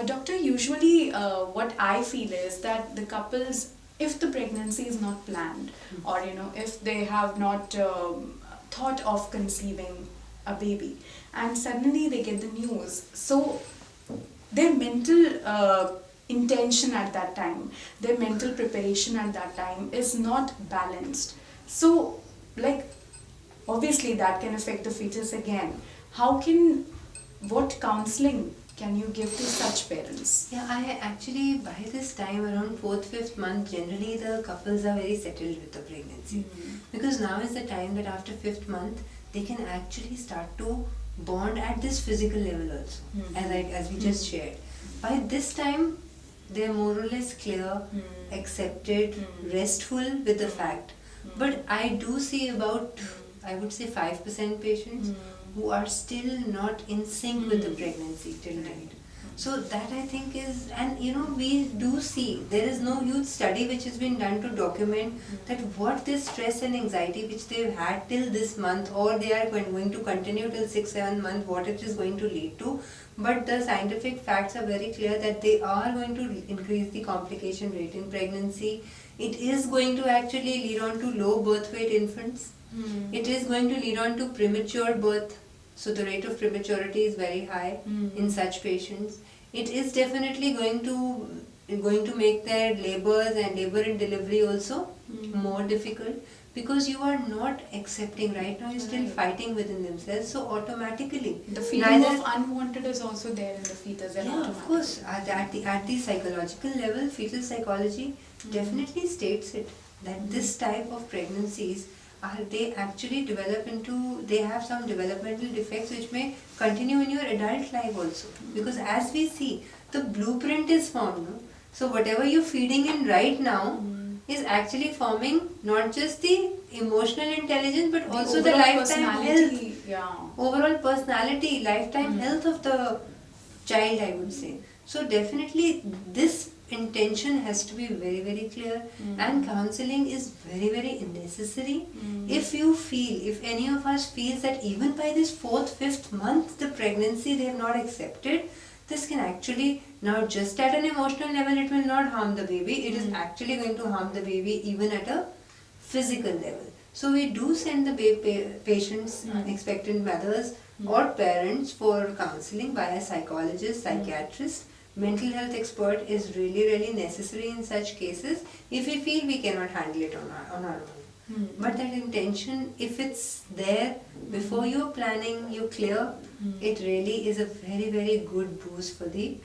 Doctor, usually what I feel is that the couples, if the pregnancy is not planned, or if they have not thought of conceiving a baby, and suddenly they get the news, so their mental intention at that time, their mental preparation at that time is not balanced. So, like, obviously that can affect the fetus again. What counseling can you give to such parents? Yeah, I actually, by this time around 4th, 5th month, generally the couples are very settled with the pregnancy. Because now is the time that after 5th month, they can actually start to bond at this physical level also, as we just shared. By this time, they're more or less clear, accepted, restful with the fact. But I do see about, I would say 5% patients who are still not in sync with the pregnancy till date. So that I think is, and we do see, there is no huge study which has been done to document that what this stress and anxiety which they've had till this month, or they are going to continue till 6-7 months, what it is going to lead to. But the scientific facts are very clear that they are going to increase the complication rate in pregnancy. It is going to actually lead on to low birth weight infants. It is going to lead on to premature birth. So the rate of prematurity is very high in such patients. It is definitely going to make their labors and labor and delivery also more difficult, because you are not accepting right now. You're still fighting within themselves. So automatically the feeling of unwanted is also there in the fetus. Yeah, of course. At the psychological level, fetal psychology definitely states it, that this type of pregnancies they actually develop into, they have some developmental defects which may continue in your adult life also. Because as we see, the blueprint is formed. No? So whatever you're feeding in right now is actually forming not just the emotional intelligence, but also the lifetime health, overall personality, lifetime health of the child, I would say. So definitely this intention has to be very, very clear, and counseling is very, very necessary. If you feel, if any of us feels that even by this 4th, 5th month the pregnancy they have not accepted, this can actually, now just at an emotional level it will not harm the baby, it is actually going to harm the baby even at a physical level. So we do send the patients, expectant mothers or parents, for counseling by a psychologist, psychiatrist. Mental health expert is really, really necessary in such cases if we feel we cannot handle it on our own. But that intention, if it's there before you're planning, you're clear, it really is a very, very good boost for the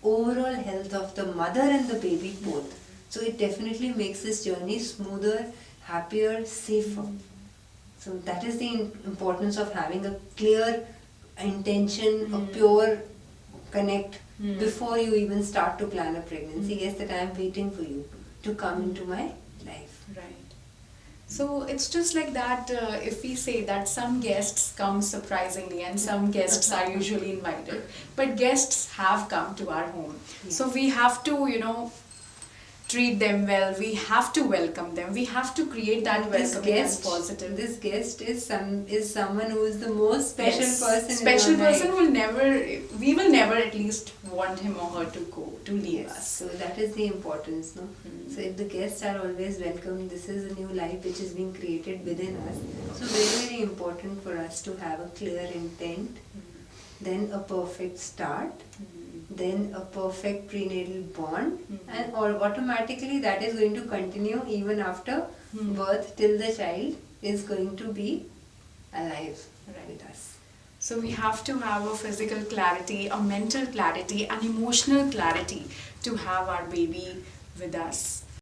overall health of the mother and the baby both. So it definitely makes this journey smoother, happier, safer. So that is the importance of having a clear intention, a pure connect before you even start to plan a pregnancy. Yes, that I am waiting for you to come into my life. Right. So it's just like that. If we say that some guests come surprisingly and some guests are usually invited, but guests have come to our home. Yes. So we have to, treat them well. We have to welcome them. We have to create that welcoming and positive. This guest is someone who is the most special person. Special person we will never at least want him or her to leave us. So that is the importance, no? So if the guests are always welcome, this is a new life which is being created within us. So very, very important for us to have a clear intent, then a perfect start, then a perfect prenatal bond, and automatically that is going to continue even after birth, till the child is going to be alive with us. So we have to have a physical clarity, a mental clarity, and emotional clarity to have our baby with us.